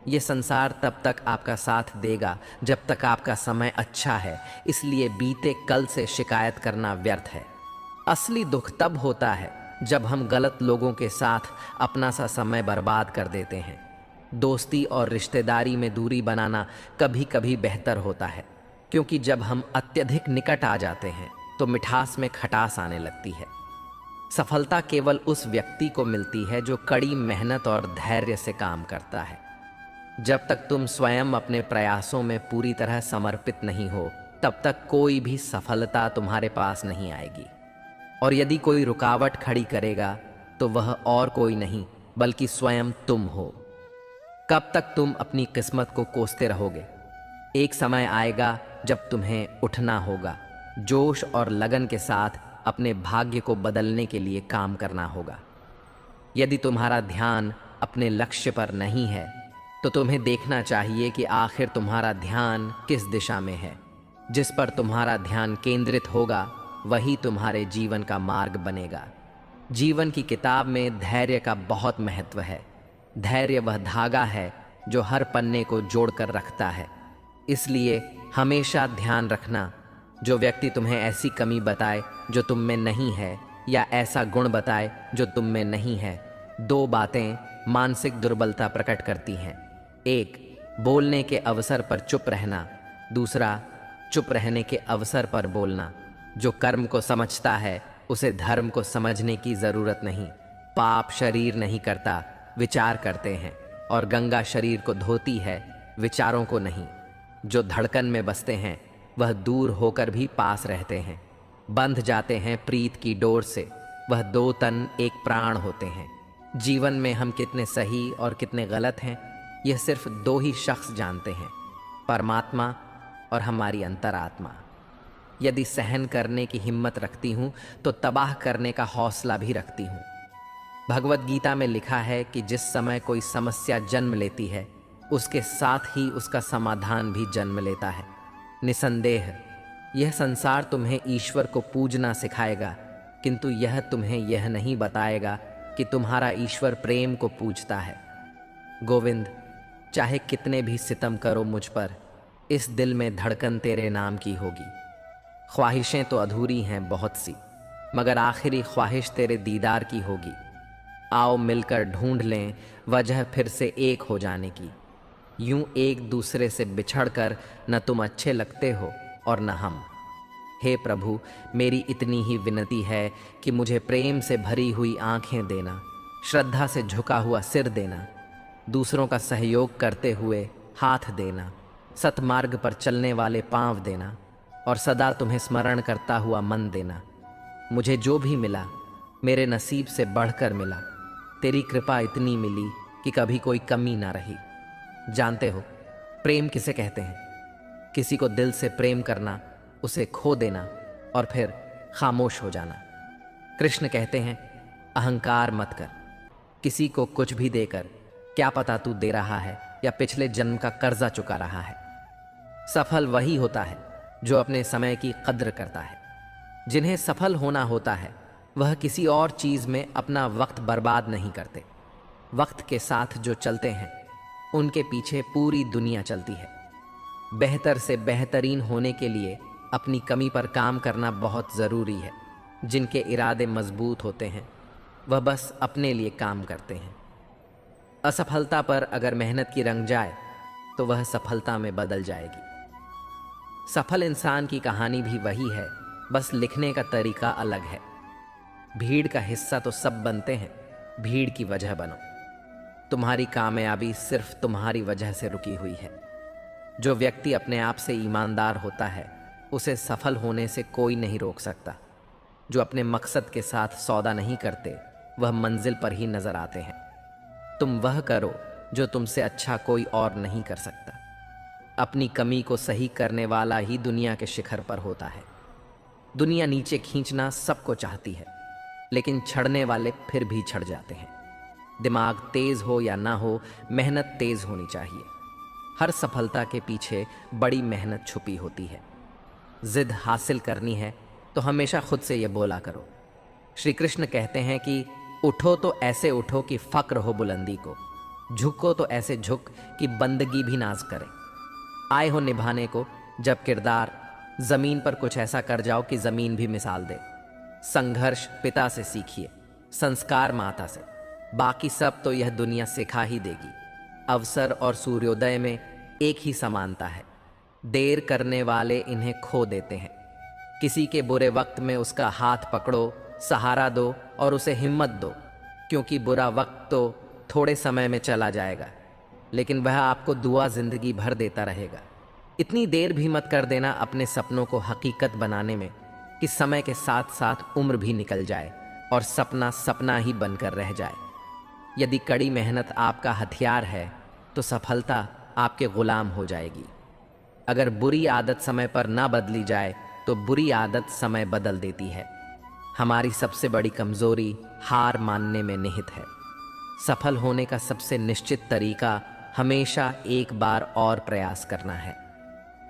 ये संसार तब तक आपका साथ देगा जब तक आपका समय अच्छा है, इसलिए बीते कल से शिकायत करना व्यर्थ है। असली दुख तब होता है जब हम गलत लोगों के साथ अपना सा समय बर्बाद कर देते हैं। दोस्ती और रिश्तेदारी में दूरी बनाना कभी कभी बेहतर होता है, क्योंकि जब हम अत्यधिक निकट आ जाते हैं तो मिठास में खटास आने लगती है। सफलता केवल उस व्यक्ति को मिलती है जो कड़ी मेहनत और धैर्य से काम करता है। जब तक तुम स्वयं अपने प्रयासों में पूरी तरह समर्पित नहीं हो, तब तक कोई भी सफलता तुम्हारे पास नहीं आएगी। और यदि कोई रुकावट खड़ी करेगा तो वह और कोई नहीं बल्कि स्वयं तुम हो। कब तक तुम अपनी किस्मत को कोसते रहोगे? एक समय आएगा जब तुम्हें उठना होगा, जोश और लगन के साथ अपने भाग्य को बदलने के लिए काम करना होगा। यदि तुम्हारा ध्यान अपने लक्ष्य पर नहीं है तो तुम्हें देखना चाहिए कि आखिर तुम्हारा ध्यान किस दिशा में है। जिस पर तुम्हारा ध्यान केंद्रित होगा वही तुम्हारे जीवन का मार्ग बनेगा। जीवन की किताब में धैर्य का बहुत महत्व है। धैर्य वह धागा है जो हर पन्ने को जोड़कर रखता है। इसलिए हमेशा ध्यान रखना, जो व्यक्ति तुम्हें ऐसी कमी बताए जो तुम में नहीं है या ऐसा गुण बताए जो तुम में नहीं है, दो बातें मानसिक दुर्बलता प्रकट करती हैं। एक, बोलने के अवसर पर चुप रहना। दूसरा, चुप रहने के अवसर पर बोलना। जो कर्म को समझता है उसे धर्म को समझने की जरूरत नहीं। पाप शरीर नहीं करता, विचार करते हैं, और गंगा शरीर को धोती है, विचारों को नहीं। जो धड़कन में बसते हैं वह दूर होकर भी पास रहते हैं। बंध जाते हैं प्रीत की डोर से, वह दो तन एक प्राण होते हैं। जीवन में हम कितने सही और कितने गलत हैं, यह सिर्फ दो ही शख्स जानते हैं, परमात्मा और हमारी अंतरात्मा। यदि सहन करने की हिम्मत रखती हूँ तो तबाह करने का हौसला भी रखती हूँ। भगवत गीता में लिखा है कि जिस समय कोई समस्या जन्म लेती है उसके साथ ही उसका समाधान भी जन्म लेता है। निसंदेह यह संसार तुम्हें ईश्वर को पूजना सिखाएगा, किंतु यह तुम्हें यह नहीं बताएगा कि तुम्हारा ईश्वर प्रेम को पूजता है। गोविंद, चाहे कितने भी सितम करो मुझ पर, इस दिल में धड़कन तेरे नाम की होगी। ख्वाहिशें तो अधूरी हैं बहुत सी, मगर आखिरी ख्वाहिश तेरे दीदार की होगी। आओ मिलकर ढूंढ लें वजह फिर से एक हो जाने की। यूं एक दूसरे से बिछड़कर न तुम अच्छे लगते हो और न हम। हे प्रभु, मेरी इतनी ही विनती है कि मुझे प्रेम से भरी हुई आंखें देना, श्रद्धा से झुका हुआ सिर देना, दूसरों का सहयोग करते हुए हाथ देना, सतमार्ग पर चलने वाले पांव देना और सदा तुम्हें स्मरण करता हुआ मन देना। मुझे जो भी मिला मेरे नसीब से बढ़कर मिला। तेरी कृपा इतनी मिली कि कभी कोई कमी ना रही। जानते हो प्रेम किसे कहते हैं? किसी को दिल से प्रेम करना, उसे खो देना और फिर खामोश हो जाना। कृष्ण कहते हैं अहंकार मत कर। किसी को कुछ भी देकर क्या पता तू दे रहा है या पिछले जन्म का कर्जा चुका रहा है। सफल वही होता है जो अपने समय की कद्र करता है। जिन्हें सफल होना होता है वह किसी और चीज में अपना वक्त बर्बाद नहीं करते। वक्त के साथ जो चलते हैं उनके पीछे पूरी दुनिया चलती है। बेहतर से बेहतरीन होने के लिए अपनी कमी पर काम करना बहुत ज़रूरी है। जिनके इरादे मजबूत होते हैं वह बस अपने लिए काम करते हैं। असफलता पर अगर मेहनत की रंग जाए तो वह सफलता में बदल जाएगी। सफल इंसान की कहानी भी वही है, बस लिखने का तरीका अलग है। भीड़ का हिस्सा तो सब बनते हैं, भीड़ की वजह बनो। तुम्हारी कामयाबी सिर्फ तुम्हारी वजह से रुकी हुई है। जो व्यक्ति अपने आप से ईमानदार होता है उसे सफल होने से कोई नहीं रोक सकता। जो अपने मकसद के साथ सौदा नहीं करते वह मंजिल पर ही नजर आते हैं। तुम वह करो जो तुमसे अच्छा कोई और नहीं कर सकता। अपनी कमी को सही करने वाला ही दुनिया के शिखर पर होता है। दुनिया नीचे खींचना सबको चाहती है, लेकिन छड़ने वाले फिर भी छड़ जाते हैं। दिमाग तेज हो या ना हो, मेहनत तेज होनी चाहिए। हर सफलता के पीछे बड़ी मेहनत छुपी होती है। जिद हासिल करनी है तो हमेशा खुद से ये बोला करो। श्री कृष्ण कहते हैं कि उठो तो ऐसे उठो कि फक्र हो बुलंदी को, झुको तो ऐसे झुक कि बंदगी भी नाज करे। आए हो निभाने को जब किरदार, जमीन पर कुछ ऐसा कर जाओ कि जमीन भी मिसाल दे। संघर्ष पिता से सीखिए, संस्कार माता से, बाकी सब तो यह दुनिया सिखा ही देगी। अवसर और सूर्योदय में एक ही समानता है। देर करने वाले इन्हें खो देते हैं। किसी के बुरे वक्त में उसका हाथ पकड़ो, सहारा दो और उसे हिम्मत दो, क्योंकि बुरा वक्त तो थोड़े समय में चला जाएगा, लेकिन वह आपको दुआ जिंदगी भर देता रहेगा। इतनी देर भी मत कर देना अपने सपनों को हकीकत बनाने में कि समय के साथ साथ उम्र भी निकल जाए और सपना सपना ही बनकर रह जाए। यदि कड़ी मेहनत आपका हथियार है तो सफलता आपके गुलाम हो जाएगी। अगर बुरी आदत समय पर ना बदली जाए तो बुरी आदत समय बदल देती है। हमारी सबसे बड़ी कमजोरी हार मानने में निहित है। सफल होने का सबसे निश्चित तरीका हमेशा एक बार और प्रयास करना है।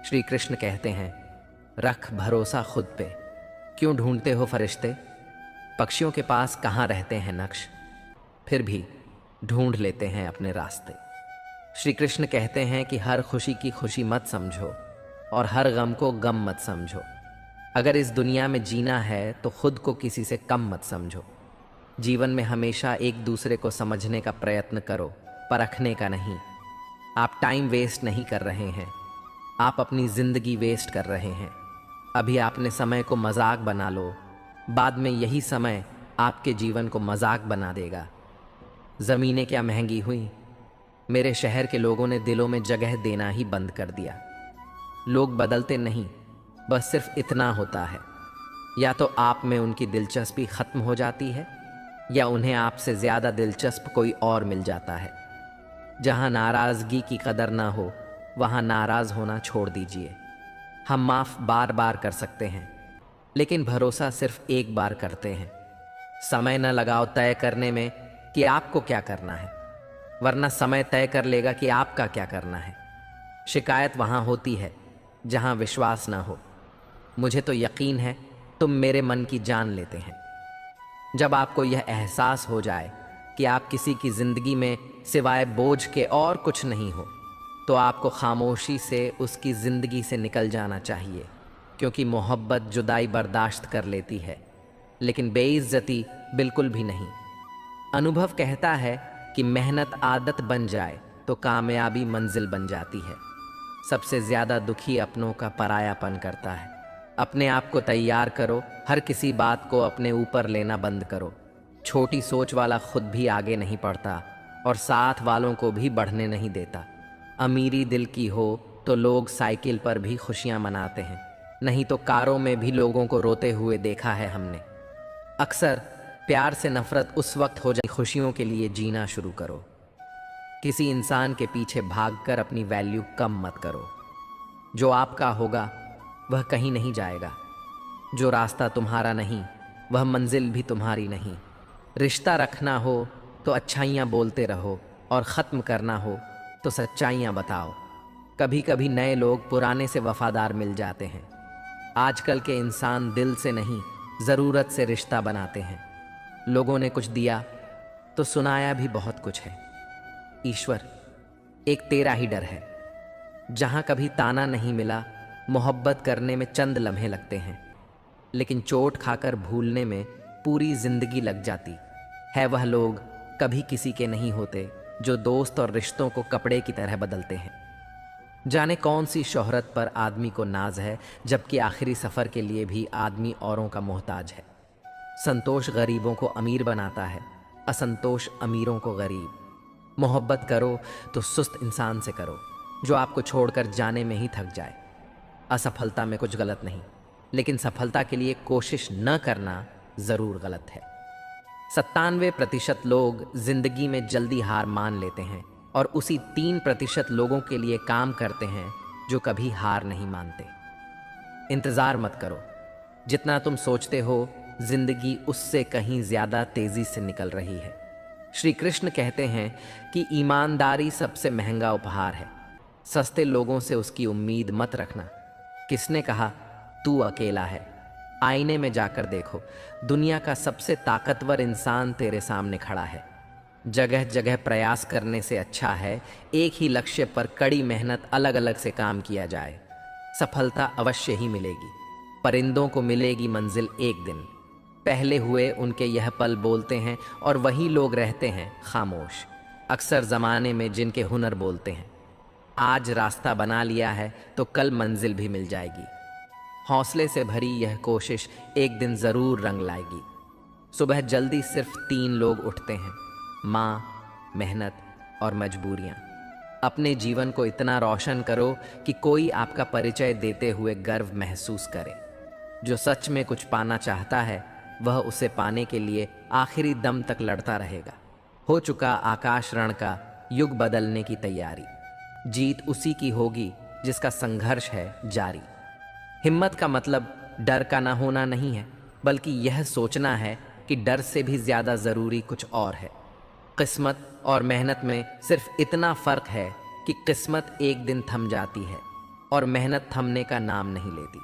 श्री कृष्ण कहते हैं रख भरोसा खुद पे। क्यों ढूंढते हो फरिश्ते? पक्षियों के पास कहाँ रहते हैं नक्श, फिर भी ढूंढ लेते हैं अपने रास्ते। श्री कृष्ण कहते हैं कि हर खुशी की खुशी मत समझो और हर गम को गम मत समझो। अगर इस दुनिया में जीना है तो खुद को किसी से कम मत समझो। जीवन में हमेशा एक दूसरे को समझने का प्रयत्न करो, परखने का नहीं। आप टाइम वेस्ट नहीं कर रहे हैं, आप अपनी जिंदगी वेस्ट कर रहे हैं। अभी आपने समय को मजाक बना लो, बाद में यही समय आपके जीवन को मजाक बना देगा। ज़मीनें क्या महंगी हुई, मेरे शहर के लोगों ने दिलों में जगह देना ही बंद कर दिया। लोग बदलते नहीं, बस सिर्फ इतना होता है, या तो आप में उनकी दिलचस्पी खत्म हो जाती है या उन्हें आपसे ज़्यादा दिलचस्प कोई और मिल जाता है। जहाँ नाराज़गी की कदर ना हो वहाँ नाराज़ होना छोड़ दीजिए। हम माफ़ बार बार कर सकते हैं, लेकिन भरोसा सिर्फ एक बार करते हैं। समय न लगाओ तय करने में कि आपको क्या करना है, वरना समय तय कर लेगा कि आपका क्या करना है। शिकायत वहाँ होती है जहाँ विश्वास ना हो। मुझे तो यकीन है तुम मेरे मन की जान लेते हैं। जब आपको यह एहसास हो जाए कि आप किसी की ज़िंदगी में सिवाय बोझ के और कुछ नहीं हो, तो आपको खामोशी से उसकी ज़िंदगी से निकल जाना चाहिए, क्योंकि मोहब्बत जुदाई बर्दाश्त कर लेती है, लेकिन बेइज्जती बिल्कुल भी नहीं। अनुभव कहता है कि मेहनत आदत बन जाए तो कामयाबी मंजिल बन जाती है। सबसे ज़्यादा दुखी अपनों का परायापन करता है। अपने आप को तैयार करो, हर किसी बात को अपने ऊपर लेना बंद करो। छोटी सोच वाला खुद भी आगे नहीं बढ़ता और साथ वालों को भी बढ़ने नहीं देता। अमीरी दिल की हो तो लोग साइकिल पर भी खुशियां मनाते हैं, नहीं तो कारों में भी लोगों को रोते हुए देखा है हमने। अक्सर प्यार से नफरत उस वक्त हो जाए खुशियों के लिए जीना शुरू करो। किसी इंसान के पीछे भागकर अपनी वैल्यू कम मत करो। जो आपका होगा वह कहीं नहीं जाएगा। जो रास्ता तुम्हारा नहीं वह मंजिल भी तुम्हारी नहीं। रिश्ता रखना हो तो अच्छाइयाँ बोलते रहो और ख़त्म करना हो तो सच्चाइयाँ बताओ। कभी कभी नए लोग पुराने से वफादार मिल जाते हैं। आजकल के इंसान दिल से नहीं, ज़रूरत से रिश्ता बनाते हैं। लोगों ने कुछ दिया तो सुनाया भी बहुत कुछ है। ईश्वर एक तेरा ही डर है। जहाँ कभी ताना नहीं मिला, मोहब्बत करने में चंद लम्हे लगते हैं, लेकिन चोट खाकर भूलने में पूरी जिंदगी लग जाती है। वह लोग कभी किसी के नहीं होते जो दोस्त और रिश्तों को कपड़े की तरह बदलते हैं। जाने कौन सी शोहरत पर आदमी को नाज है, जबकि आखिरी सफ़र के लिए भी आदमी औरों का मोहताज है। संतोष गरीबों को अमीर बनाता है, असंतोष अमीरों को गरीब। मोहब्बत करो तो सुस्त इंसान से करो जो आपको छोड़कर जाने में ही थक जाए। असफलता में कुछ गलत नहीं, लेकिन सफलता के लिए कोशिश न करना ज़रूर गलत है। 97% लोग जिंदगी में जल्दी हार मान लेते हैं और उसी 3% लोगों के लिए काम करते हैं जो कभी हार नहीं मानते। इंतज़ार मत करो। जितना तुम सोचते हो जिंदगी उससे कहीं ज़्यादा तेज़ी से निकल रही है। श्री कृष्ण कहते हैं कि ईमानदारी सबसे महंगा उपहार है। सस्ते लोगों से उसकी उम्मीद मत रखना। किसने कहा तू अकेला है? आईने में जाकर देखो, दुनिया का सबसे ताकतवर इंसान तेरे सामने खड़ा है। जगह जगह प्रयास करने से अच्छा है एक ही लक्ष्य पर कड़ी मेहनत अलग अलग से काम किया जाए। सफलता अवश्य ही मिलेगी। परिंदों को मिलेगी मंजिल एक दिन। पहले हुए उनके यह पल बोलते हैं और वही लोग रहते हैं खामोश। अक्सर ज़माने में जिनके हुनर बोलते हैं। आज रास्ता बना लिया है तो कल मंजिल भी मिल जाएगी। हौसले से भरी यह कोशिश एक दिन ज़रूर रंग लाएगी। सुबह जल्दी सिर्फ 3 लोग उठते हैं, माँ, मेहनत और मजबूरियाँ। अपने जीवन को इतना रोशन करो कि कोई आपका परिचय देते हुए गर्व महसूस करे। जो सच में कुछ पाना चाहता है वह उसे पाने के लिए आखिरी दम तक लड़ता रहेगा। हो चुका आकाश रण का युग बदलने की तैयारी। जीत उसी की होगी जिसका संघर्ष है जारी। हिम्मत का मतलब डर का ना होना नहीं है, बल्कि यह सोचना है कि डर से भी ज़्यादा ज़रूरी कुछ और है। किस्मत और मेहनत में सिर्फ इतना फ़र्क है कि किस्मत एक दिन थम जाती है और मेहनत थमने का नाम नहीं लेती।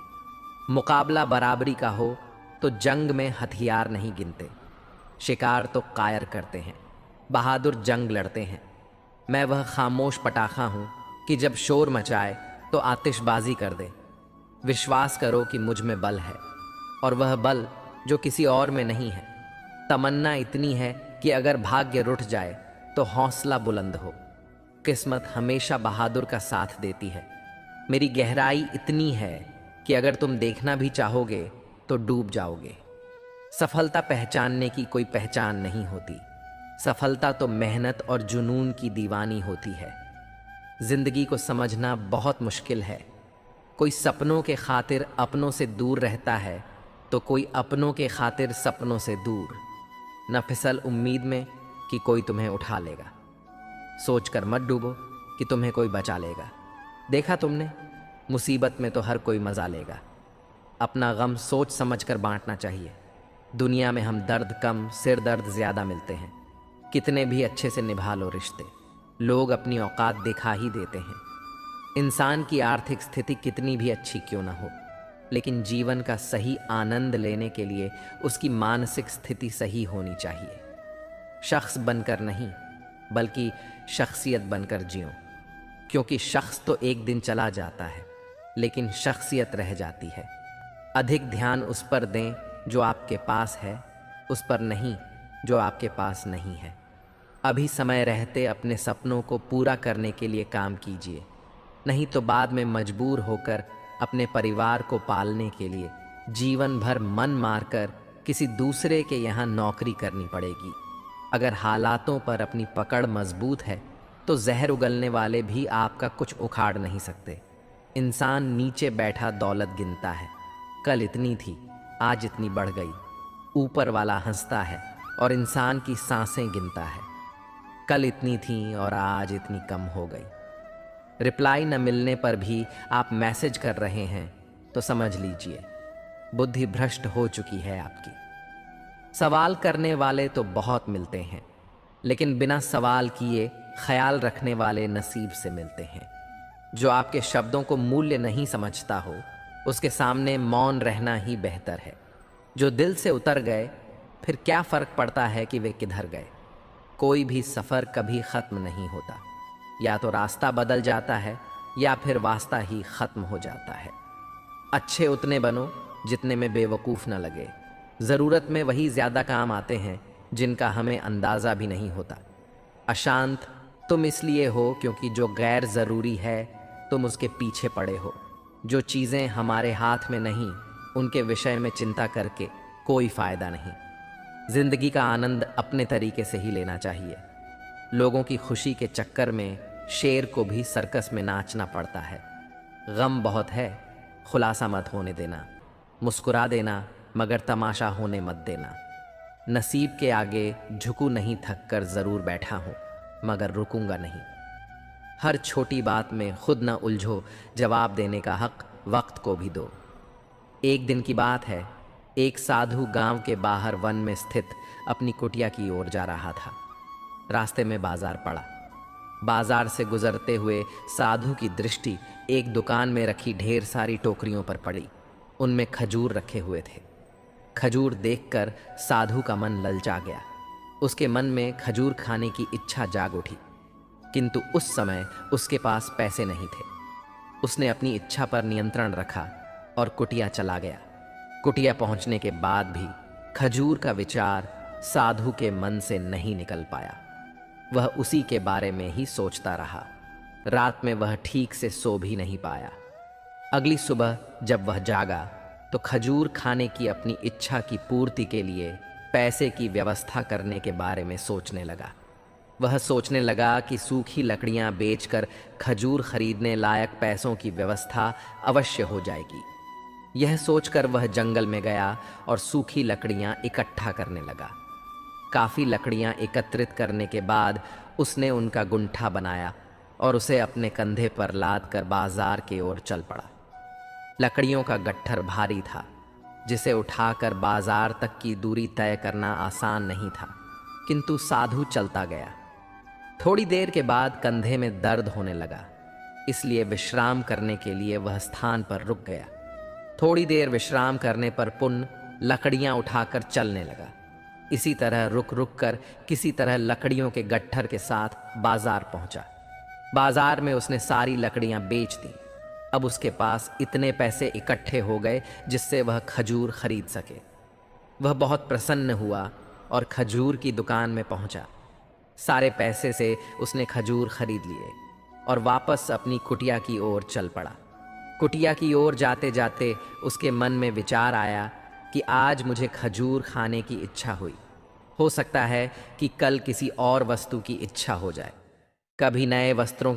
मुकाबला बराबरी का हो तो जंग में हथियार नहीं गिनते। शिकार तो कायर करते हैं, बहादुर जंग लड़ते हैं। मैं वह खामोश पटाखा हूँ कि जब शोर मचाए तो आतिशबाजी कर दे। विश्वास करो कि मुझ में बल है, और वह बल जो किसी और में नहीं है। तमन्ना इतनी है कि अगर भाग्य रुठ जाए तो हौसला बुलंद हो। किस्मत हमेशा बहादुर का साथ देती है। मेरी गहराई इतनी है कि अगर तुम देखना भी चाहोगे तो डूब जाओगे। सफलता पहचानने की कोई पहचान नहीं होती। सफलता तो मेहनत और जुनून की दीवानी होती है। जिंदगी को समझना बहुत मुश्किल है। कोई सपनों के खातिर अपनों से दूर रहता है तो कोई अपनों के खातिर सपनों से दूर। न फिसल उम्मीद में कि कोई तुम्हें उठा लेगा। सोचकर मत डूबो कि तुम्हें कोई बचा लेगा। देखा तुमने, मुसीबत में तो हर कोई मज़ा लेगा। अपना गम सोच समझ कर बांटना चाहिए। दुनिया में हम दर्द कम, सिर दर्द ज़्यादा मिलते हैं। कितने भी अच्छे से निभा लो रिश्ते, लोग अपनी औकात दिखा ही देते हैं। इंसान की आर्थिक स्थिति कितनी भी अच्छी क्यों ना हो, लेकिन जीवन का सही आनंद लेने के लिए उसकी मानसिक स्थिति सही होनी चाहिए। शख्स बनकर नहीं, बल्कि शख्सियत बनकर जियो, क्योंकि शख्स तो एक दिन चला जाता है, लेकिन शख्सियत रह जाती है। अधिक ध्यान उस पर दें जो आपके पास है, उस पर नहीं जो आपके पास नहीं है। अभी समय रहते अपने सपनों को पूरा करने के लिए काम कीजिए, नहीं तो बाद में मजबूर होकर अपने परिवार को पालने के लिए जीवन भर मन मारकर किसी दूसरे के यहाँ नौकरी करनी पड़ेगी। अगर हालातों पर अपनी पकड़ मजबूत है तो जहर उगलने वाले भी आपका कुछ उखाड़ नहीं सकते। इंसान नीचे बैठा दौलत गिनता है। कल इतनी थी, आज इतनी बढ़ गई। ऊपर वाला हंसता है और इंसान की सांसें गिनता है। कल इतनी थी और आज इतनी कम हो गई। रिप्लाई न मिलने पर भी आप मैसेज कर रहे हैं तो समझ लीजिए बुद्धि भ्रष्ट हो चुकी है आपकी। सवाल करने वाले तो बहुत मिलते हैं, लेकिन बिना सवाल किए ख्याल रखने वाले नसीब से मिलते हैं। जो आपके शब्दों को मूल्य नहीं समझता हो, उसके सामने मौन रहना ही बेहतर है। जो दिल से उतर गए, फिर क्या फर्क पड़ता है कि वे किधर गए। कोई भी सफ़र कभी ख़त्म नहीं होता। या तो रास्ता बदल जाता है या फिर वास्ता ही ख़त्म हो जाता है। अच्छे उतने बनो जितने में बेवकूफ़ न लगे। ज़रूरत में वही ज़्यादा काम आते हैं जिनका हमें अंदाज़ा भी नहीं होता। अशांत तुम इसलिए हो क्योंकि जो गैर ज़रूरी है तुम उसके पीछे पड़े हो। जो चीज़ें हमारे हाथ में नहीं, उनके विषय में चिंता करके कोई फ़ायदा नहीं। ज़िंदगी का आनंद अपने तरीके से ही लेना चाहिए। लोगों की खुशी के चक्कर में शेर को भी सर्कस में नाचना पड़ता है। गम बहुत है, खुलासा मत होने देना। मुस्कुरा देना, मगर तमाशा होने मत देना। नसीब के आगे झुकू नहीं, थक कर ज़रूर बैठा हूँ, मगर रुकूंगा नहीं। हर छोटी बात में खुद न उलझो, जवाब देने का हक वक्त को भी दो। एक दिन की बात है, एक साधु गांव के बाहर वन में स्थित अपनी कुटिया की ओर जा रहा था। रास्ते में बाजार पड़ा। बाजार से गुजरते हुए साधु की दृष्टि एक दुकान में रखी ढेर सारी टोकरियों पर पड़ी। उनमें खजूर रखे हुए थे। खजूर देखकर साधु का मन ललचा गया। उसके मन में खजूर खाने की इच्छा जाग उठी, किंतु उस समय उसके पास पैसे नहीं थे। उसने अपनी इच्छा पर नियंत्रण रखा और कुटिया चला गया। कुटिया पहुंचने के बाद भी खजूर का विचार साधु के मन से नहीं निकल पाया। वह उसी के बारे में ही सोचता रहा। रात में वह ठीक से सो भी नहीं पाया। अगली सुबह जब वह जागा तो खजूर खाने की अपनी इच्छा की पूर्ति के लिए पैसे की व्यवस्था करने के बारे में सोचने लगा। वह सोचने लगा कि सूखी लकड़ियां बेचकर खजूर खरीदने लायक पैसों की व्यवस्था अवश्य हो जाएगी। यह सोचकर वह जंगल में गया और सूखी लकड़ियां इकट्ठा करने लगा। काफ़ी लकड़ियां एकत्रित करने के बाद उसने उनका गुंठा बनाया और उसे अपने कंधे पर लाद कर बाजार की ओर चल पड़ा। लकड़ियों का गट्ठर भारी था, जिसे उठाकर बाजार तक की दूरी तय करना आसान नहीं था, किंतु साधु चलता गया। थोड़ी देर के बाद कंधे में दर्द होने लगा, इसलिए विश्राम करने के लिए वह स्थान पर रुक गया। थोड़ी देर विश्राम करने पर पुनः लकड़ियां उठाकर चलने लगा। इसी तरह रुक रुक कर किसी तरह लकड़ियों के गट्ठर के साथ बाजार पहुंचा। बाजार में उसने सारी लकड़ियां बेच दी। अब उसके पास इतने पैसे इकट्ठे हो गए जिससे वह खजूर खरीद सके। वह बहुत प्रसन्न हुआ और खजूर की दुकान में पहुंचा। सारे पैसे से उसने खजूर खरीद लिए और वापस अपनी कुटिया की ओर चल पड़ा। कुटिया की ओर जाते जाते उसके मन में विचार आया कि आज मुझे खजूर खाने की इच्छा हुई। हो सकता है कि कल किसी और वस्तु की इच्छा हो जाए। कभी नए वस्त्रों की